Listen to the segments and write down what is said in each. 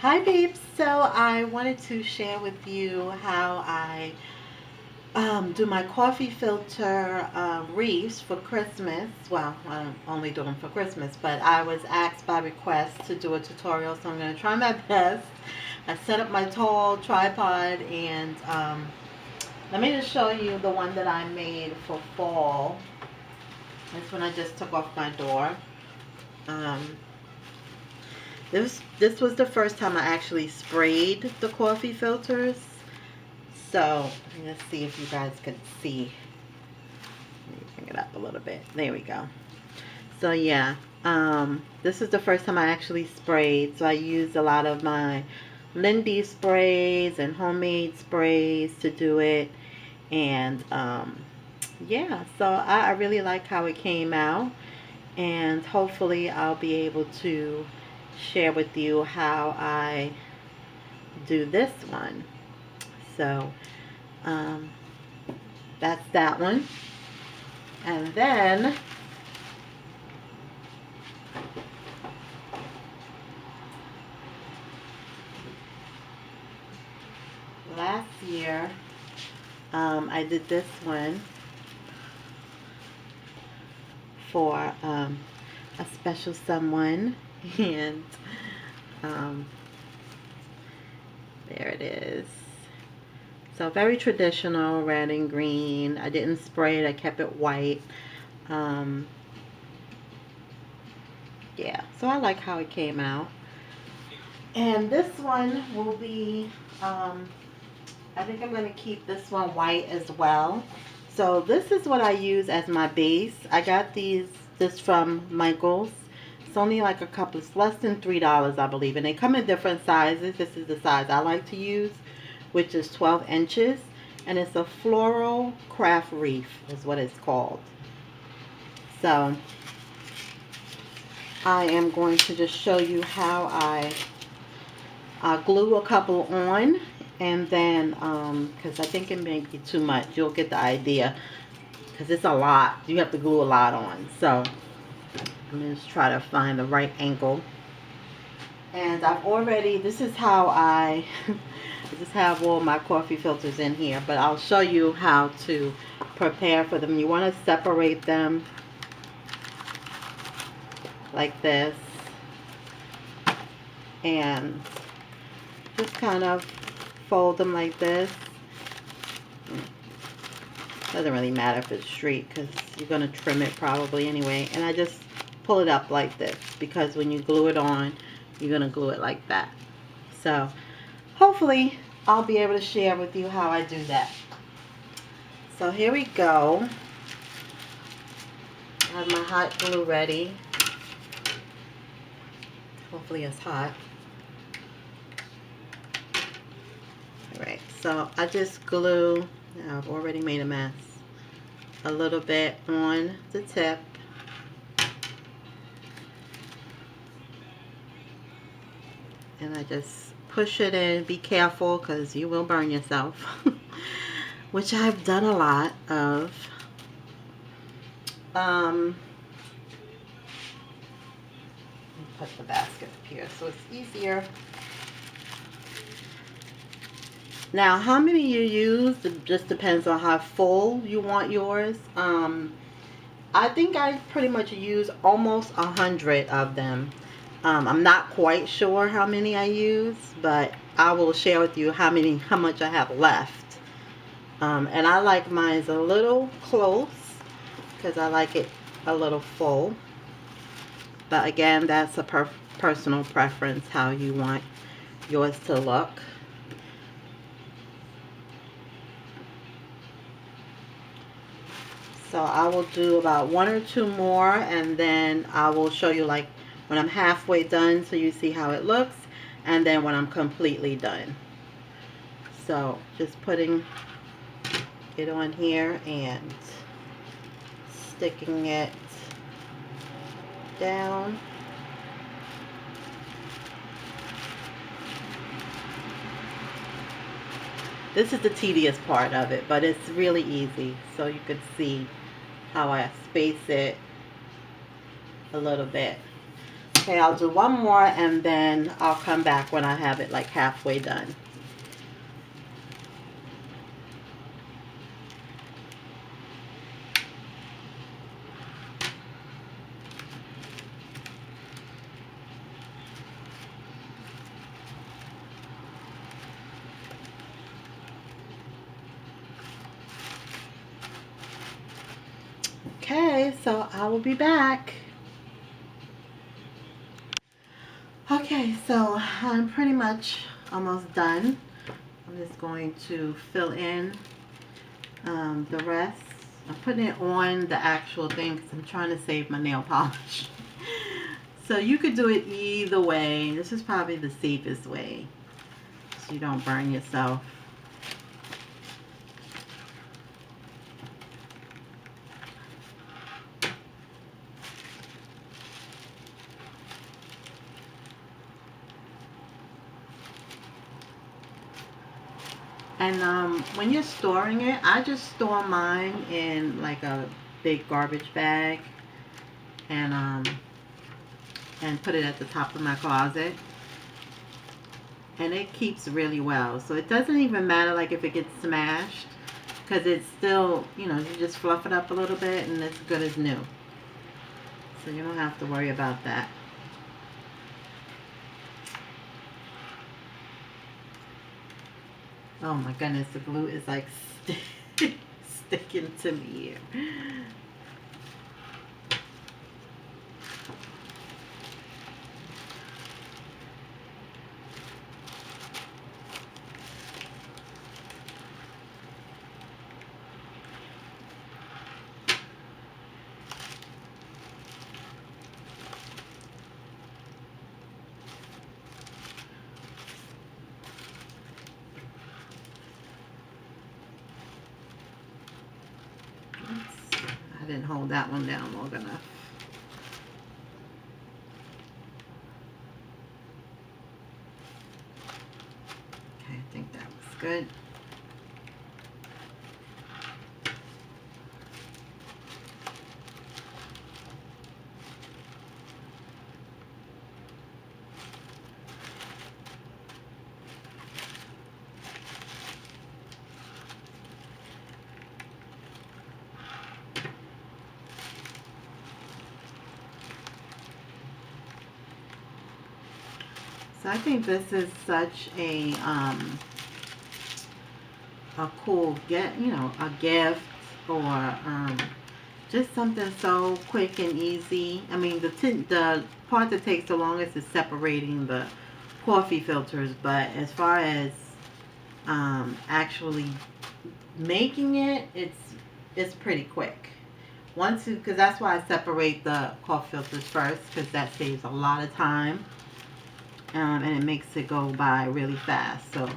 Hi babes, so I wanted to share with you how I do my coffee filter wreaths for Christmas. Well, I don't only do them for Christmas, but I was asked by request to do a tutorial, so I'm going to try my best. I set up my tall tripod and let me just show you the one that I made for fall. This one I just took off my door. Um, this was the first time I actually sprayed the coffee filters. So let's see if you guys can see. Let me bring it up a little bit. There we go. So yeah, this is the first time I actually sprayed. So I used a lot of my Lindy sprays and homemade sprays to do it. And yeah, so I really like how it came out. And hopefully I'll be able to share with you how I do this one. So um, that's that one. And then last year I did this one for a special someone. And um, there it is. So very traditional, red and green. I didn't spray it, I kept it white. um, yeah, so I like how it came out. And this one will be I think I'm going to keep this one white as well. So this is what I use as my base. I got this from Michael's. It's only like a couple, it's less than $3, I believe. And they come in different sizes. This is the size I like to use, which is 12 inches. And it's a floral craft wreath is what it's called. So I am going to just show you how I glue a couple on, and then because I think it may be too much, you'll get the idea, because it's a lot. You have to glue a lot on. So I'm going to just try to find the right angle. And I've already, this is how I just have all my coffee filters in here, but I'll show you how to prepare for them. You want to separate them like this and just kind of fold them like this. Doesn't really matter if it's straight because you're going to trim it probably anyway. And I just pull it up like this because when you glue it on, you're going to glue it like that. So hopefully I'll be able to share with you how I do that. So here we go. I have my hot glue ready. Hopefully it's hot. Alright, so I just glue, I've already made a mess, a little bit on the tip. And I just push it in. Be careful because you will burn yourself. Which I've done a lot of. Let me put the basket up here so it's easier. Now, how many you use, it just depends on how full you want yours. I think I pretty much use almost 100 of them. I'm not quite sure how many I use, but I will share with you how much I have left. And I like mine a little close because I like it a little full. But again, that's a personal preference, how you want yours to look. So I will do about 1 or 2 more, and then I will show you like when I'm halfway done so you see how it looks, and then when I'm completely done. So just putting it on here and sticking it down. This is the tedious part of it, but it's really easy. So you can see how I space it a little bit. Okay, I'll do one more and then I'll come back when I have it like halfway done. Okay, so I will be back. Okay, so I'm pretty much almost done. I'm just going to fill in the rest. I'm putting it on the actual thing because I'm trying to save my nail polish. So you could do it either way. This is probably the safest way so you don't burn yourself. And when you're storing it, I just store mine in like a big garbage bag and put it at the top of my closet. And it keeps really well. So it doesn't even matter like if it gets smashed, because it's still, you know, you just fluff it up a little bit and it's good as new. So you don't have to worry about that. Oh my goodness, the glue is like sticking to me here. I didn't hold that one down long enough. Okay, I think that was good. So I think this is such a cool a gift or just something so quick and easy. I mean, the part that takes the longest is separating the coffee filters, but as far as actually making it, it's pretty quick. Because that's why I separate the coffee filters first, because that saves a lot of time. And it makes it go by really fast. So,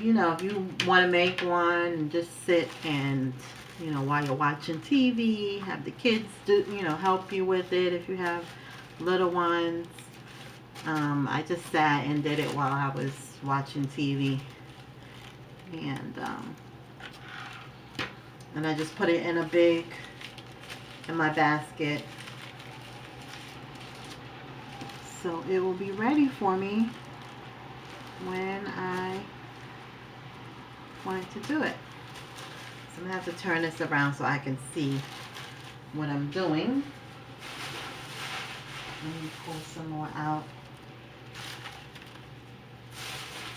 you know, if you want to make one and just sit and, you know, while you're watching TV, have the kids do, you know, help you with it if you have little ones. I just sat and did it while I was watching TV. And I just put it in my basket. So it will be ready for me when I want to do it. So I'm going to have to turn this around so I can see what I'm doing. Let me pull some more out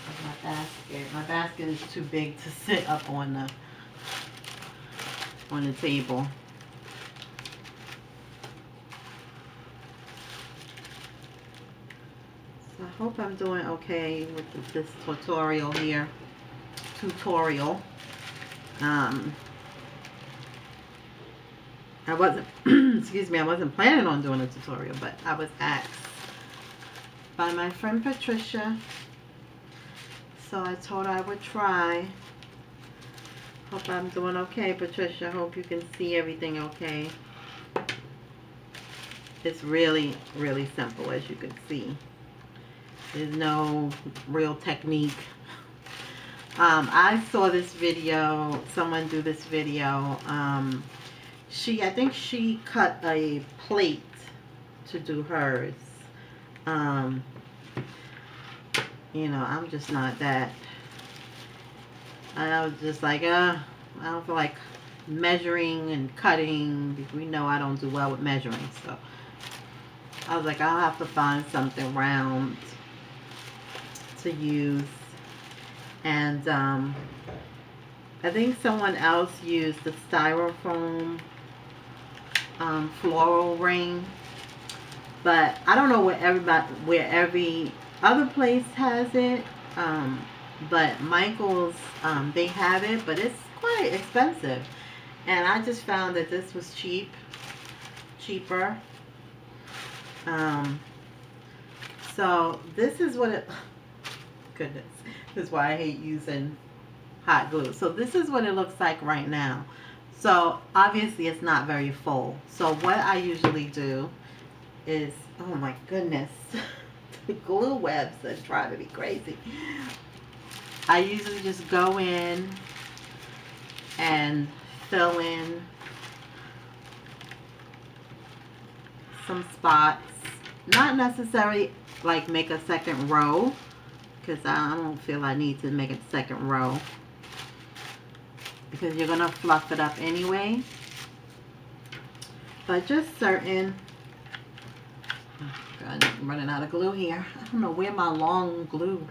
of my basket. My basket is too big to sit up on the table. So I hope I'm doing okay with this tutorial here. I wasn't excuse me, I wasn't planning on doing a tutorial, but I was asked by my friend Patricia, so I told her I would try. Hope I'm doing okay, Patricia. Hope you can see everything okay. It's really, really simple, as you can see. There's no real technique. I saw this video, someone do this video. I think she cut a plate to do hers. Um, you know, I'm just not that. I was just like, I don't feel like measuring and cutting. We know I don't do well with measuring, so I was like, I'll have to find something round to use. And I think someone else used the styrofoam floral ring, but I don't know where every other place has it. But Michael's, they have it, but it's quite expensive. And I just found that this was cheaper. So this is what it, goodness, this is why I hate using hot glue. So this is what it looks like right now. So obviously it's not very full. So what I usually do is, oh my goodness, the glue webs that drive me crazy. I usually just go in and fill in some spots. Not necessarily like make a second row, because I don't feel I need to make a second row, because you're going to fluff it up anyway. But just certain, oh God, I'm running out of glue here. I don't know where my long glue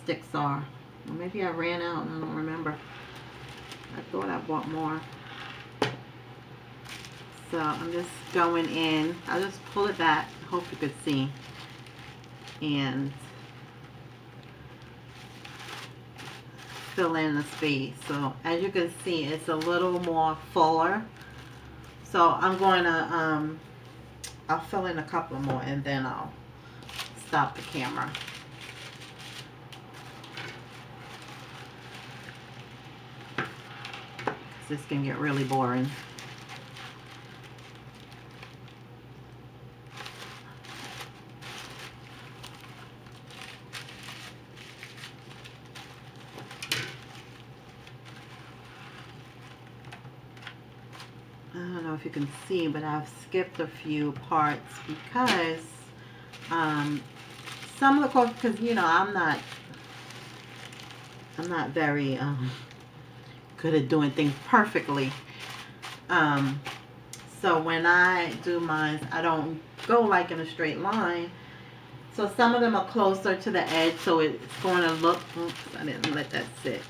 sticks are. Or maybe I ran out and I don't remember. I thought I bought more. So I'm just going in. I'll just pull it back. I hope you could see. And fill in the space. So as you can see, it's a little more fuller. So I'm going to, I'll fill in a couple more and then I'll stop the camera. This can get really boring. I don't know if you can see, but I've skipped a few parts because some of the coffee, because you know I'm not very good at doing things perfectly. So when I do mine, I don't go like in a straight line. So some of them are closer to the edge, so it's going to look, oops, I didn't let that sit.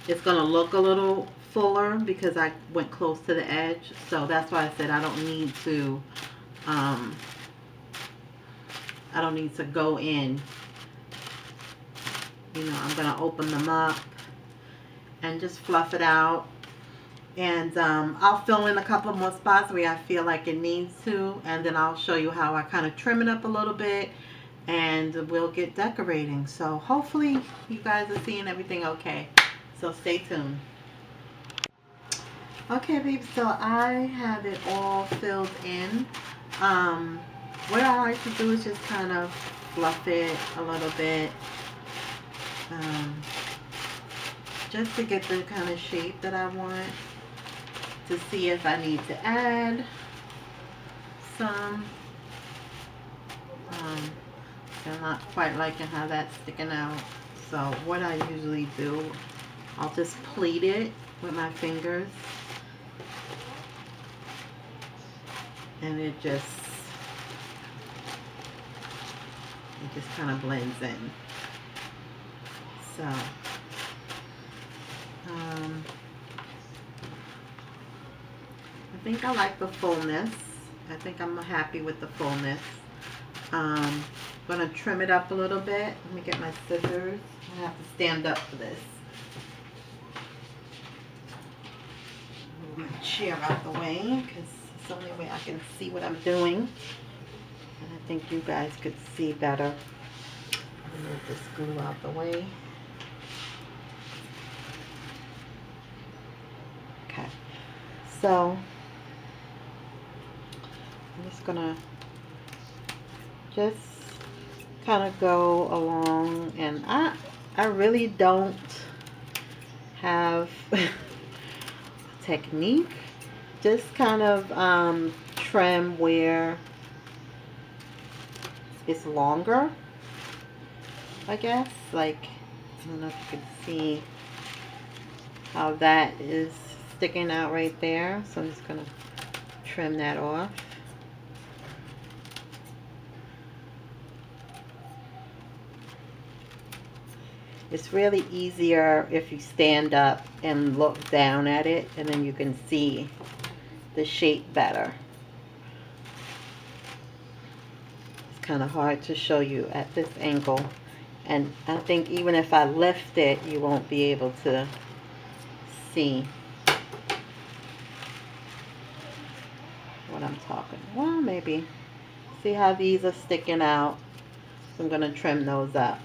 It's going to look a little fuller because I went close to the edge. So that's why I said I don't need to go in. You know, I'm going to open them up and just fluff it out. And I'll fill in a couple more spots where I feel like it needs to. And then I'll show you how I kind of trim it up a little bit. And we'll get decorating. So hopefully you guys are seeing everything okay. So stay tuned. Okay, peeps, so I have it all filled in. What I like to do is just kind of fluff it a little bit. Just to get the kind of shape that I want. To see if I need to add some. I'm not quite liking how that's sticking out. So what I usually do, I'll just pleat it with my fingers. And it just kind of blends in. So I think I like the fullness. I think I'm happy with the fullness. I'm going to trim it up a little bit. Let me get my scissors. I have to stand up for this. Move my chair out the way because it's the only way I can see what I'm doing. And I think you guys could see better. Move this glue out the way. Okay. So I'm just gonna kind of go along, and I really don't have a technique. Just kind of trim where it's longer, I guess. Like, I don't know if you can see how that is sticking out right there. So I'm just gonna trim that off. It's really easier if you stand up and look down at it, and then you can see the shape better. It's kind of hard to show you at this angle, and I think even if I lift it, you won't be able to see what I'm talking. Well, maybe. See how these are sticking out? So I'm going to trim those up.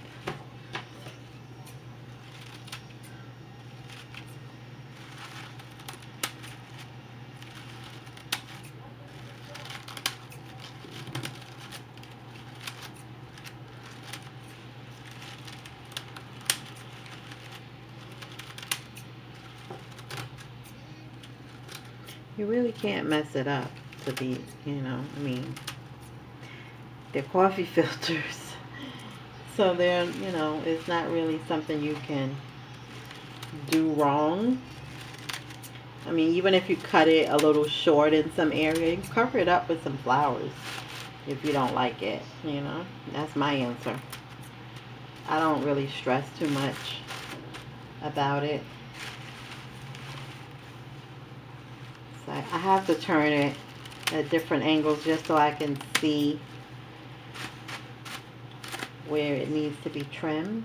You really can't mess it up to be, you know, I mean, they're coffee filters. So they're, you know, it's not really something you can do wrong. I mean, even if you cut it a little short in some area, you can cover it up with some flowers if you don't like it, you know. That's my answer. I don't really stress too much about it. So I have to turn it at different angles just so I can see where it needs to be trimmed.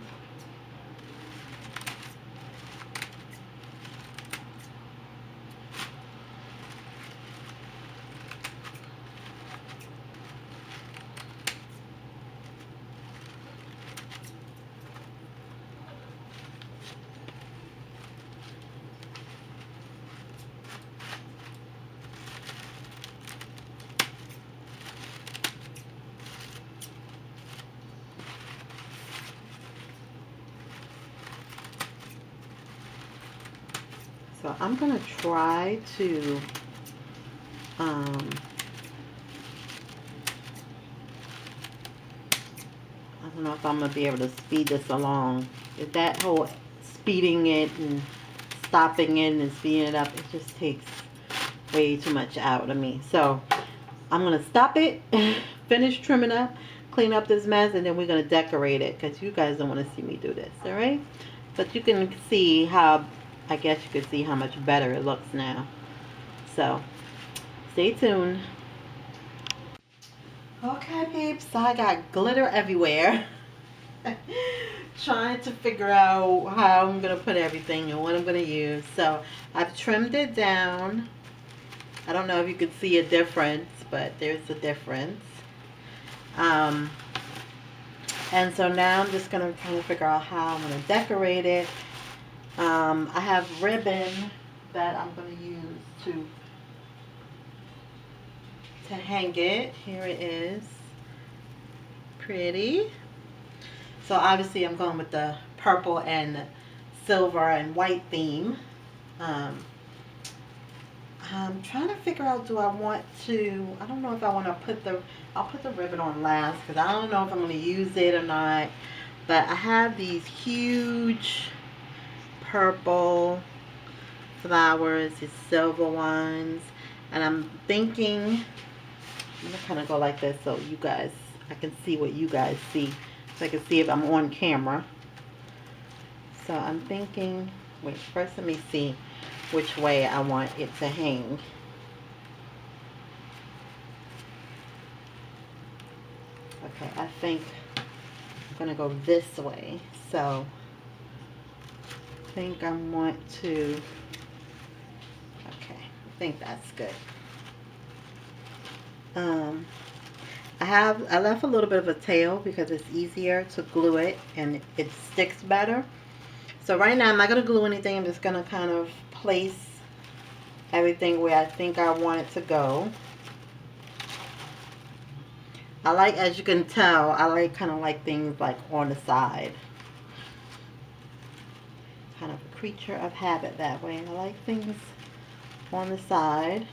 So I'm going to try to I don't know if I'm going to be able to speed this along. If that whole speeding it and stopping it and speeding it up, it just takes way too much out of me. So I'm going to stop it, finish trimming up, clean up this mess, and then we're going to decorate it because you guys don't want to see me do this, all right? But you can see how, I guess you can see how much better it looks now. So stay tuned. Okay, peeps, so I got glitter everywhere. Trying to figure out how I'm going to put everything and what I'm going to use. So I've trimmed it down. I don't know if you can see a difference, but there's a difference. And so now I'm just going to try to figure out how I'm going to decorate it. I have ribbon that I'm going to use to hang it. Here it is. Pretty. So obviously I'm going with the purple and silver and white theme. I'm trying to figure out, do I want to, I don't know if I want to I'll put the ribbon on last because I don't know if I'm going to use it or not. But I have these huge purple flowers, these silver ones. And I'm thinking, I'm going to kind of go like this so you guys, I can see what you guys see. So I can see if I'm on camera. So I'm thinking, wait, first let me see which way I want it to hang. Okay, I think I'm going to go this way. So I think I want to, okay, I think that's good. I left a little bit of a tail because it's easier to glue it and it sticks better. So right now I'm not going to glue anything. I'm just going to kind of place everything where I think I want it to go. I like, as you can tell, I like kind of like things like on the side. Kind of a creature of habit that way. I like things on the side.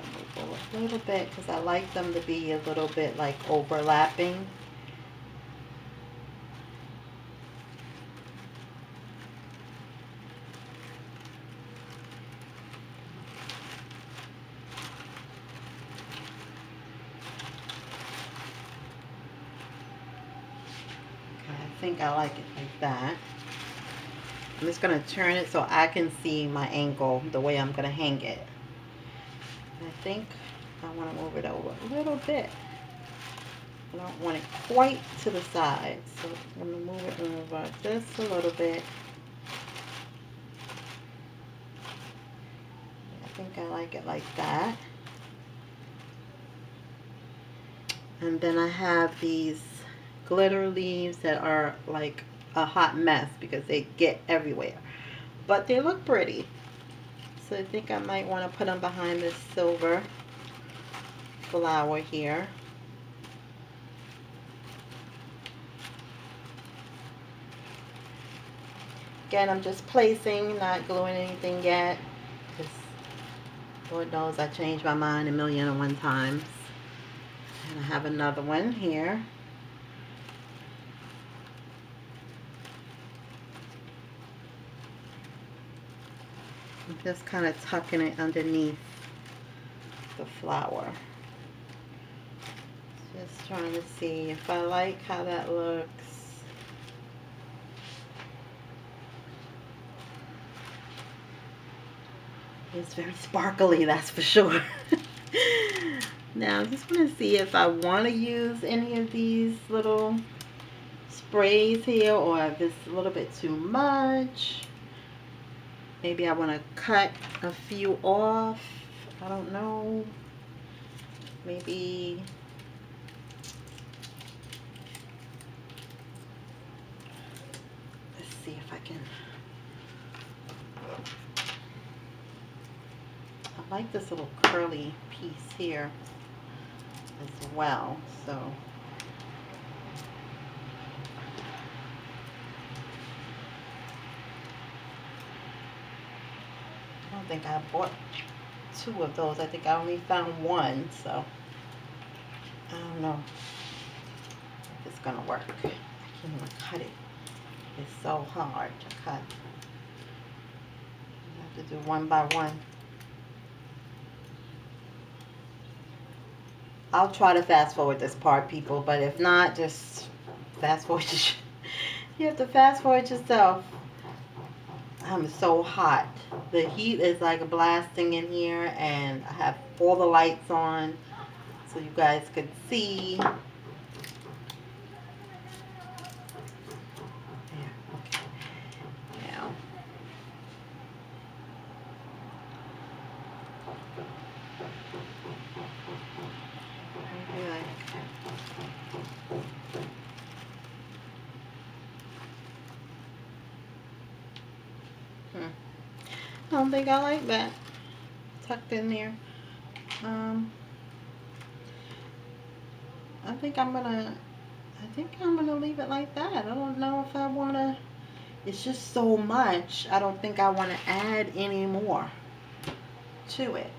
gonna move a little bit because I like them to be a little bit like overlapping. I think I like it like that. I'm just going to turn it so I can see my angle, the way I'm going to hang it. I think I want to move it over a little bit. I don't want it quite to the side, so I'm going to move it over just a little bit. I think I like it like that. And then I have these glitter leaves that are like a hot mess because they get everywhere, but they look pretty, so I think I might want to put them behind this silver flower here. Again, I'm just placing, not gluing anything yet, because Lord knows I changed my mind a million and one times. And I have another one here. I'm just kind of tucking it underneath the flower. Just trying to see if I like how that looks. It's very sparkly, that's for sure. Now I just want to see if I want to use any of these little sprays here, or if it's a little bit too much. Maybe I want to cut a few off. I don't know. Maybe let's see if I can. I like this little curly piece here as well, so I don't think I bought two of those. I think I only found one, so I don't know if it's gonna work. I can't even cut it. It's so hard to cut. You have to do one by one. I'll try to fast forward this part, people, but if not, just fast forward. You have to fast forward yourself. I'm so hot. The heat is like blasting in here, and I have all the lights on so you guys could see. I don't think I like that tucked in there. I think I'm gonna leave it like that. I don't know if I wanna. It's just so much. I don't think I want to add any more to it.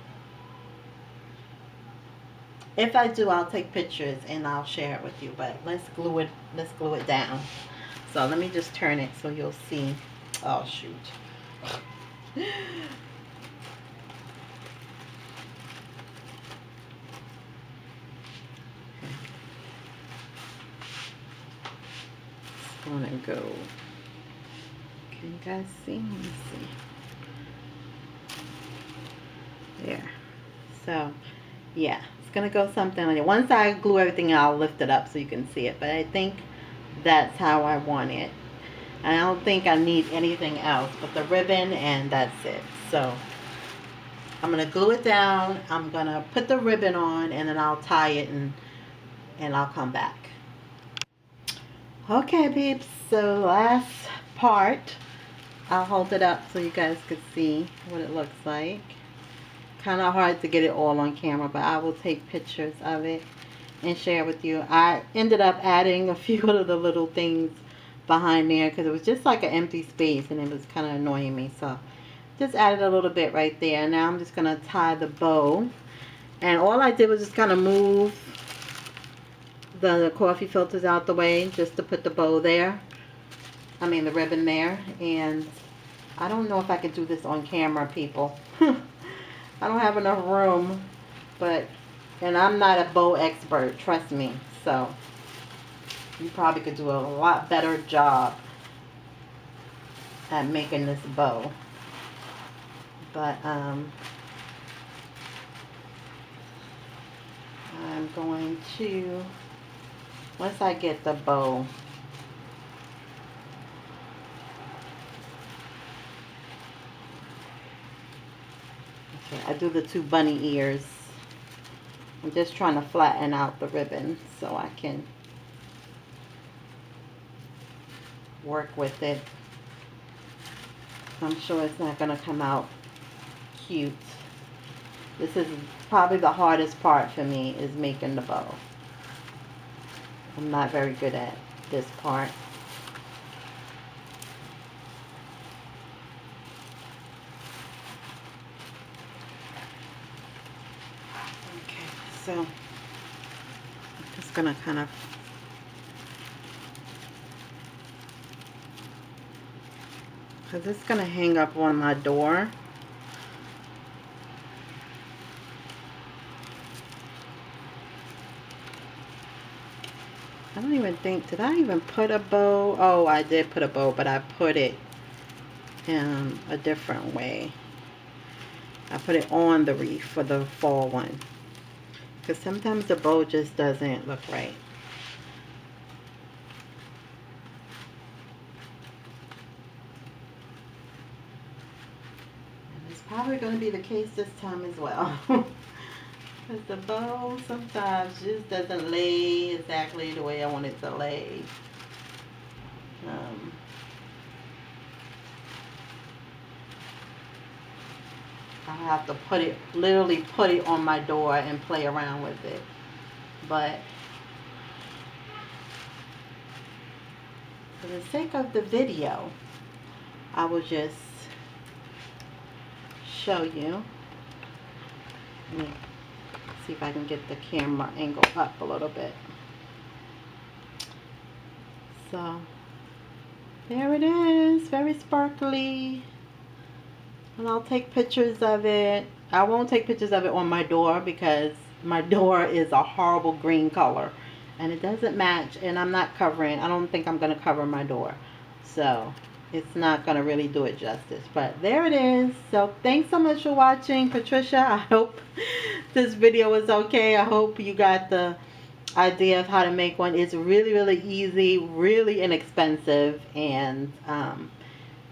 If I do, I'll take pictures and I'll share it with you. But let's glue it down. So let me just turn it so you'll see. Oh shoot. It's gonna go. Can you guys see? Let me see. There. So yeah, it's gonna go something like that. Once I glue everything, I'll lift it up so you can see it. But I think that's how I want it. I don't think I need anything else but the ribbon, and that's it. So I'm gonna glue it down. I'm gonna put the ribbon on, and then I'll tie it, and I'll come back. Okay, peeps. So last part, I'll hold it up so you guys can see what it looks like. Kind of hard to get it all on camera, but I will take pictures of it and share with you. I ended up adding a few of the little things behind there because it was just like an empty space and it was kind of annoying me, so just added a little bit right there. Now I'm just going to tie the bow. And all I did was just kind of move the coffee filters out the way just to put the bow there. I mean the ribbon there. And I don't know if I can do this on camera, people. I don't have enough room. And I'm not a bow expert, trust me. So you probably could do a lot better job at making this bow. But I'm going to, once I get the bow, okay, I do the 2 bunny ears. I'm just trying to flatten out the ribbon so I can work with it. I'm sure it's not going to come out cute. This is probably the hardest part for me, is making the bow. I'm not very good at this part. Okay, so I'm just gonna kind of because it's gonna hang up on my door. I don't even think, did I even put a bow? Oh, I did put a bow, but I put it in a different way. I put it on the wreath for the fall one, because sometimes the bow just doesn't look right. And it's probably going to be the case this time as well. Because the bow sometimes just doesn't lay exactly the way I want it to lay. I have to put it, literally put it on my door and play around with it. But for the sake of the video, I will just show you. Let me see if I can get the camera angle up a little bit. So there it is, very sparkly. And I'll take pictures of it. I won't take pictures of it on my door because my door is a horrible green color and it doesn't match, and I'm not covering, I don't think I'm going to cover my door, so it's not going to really do it justice. But there it is. So thanks so much for watching, Patricia. I hope this video was okay. I hope you got the idea of how to make one. It's really, really easy, really inexpensive, and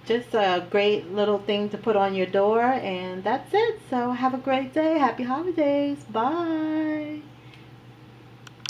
just a great little thing to put on your door. And that's it. So have a great day. Happy holidays. Bye.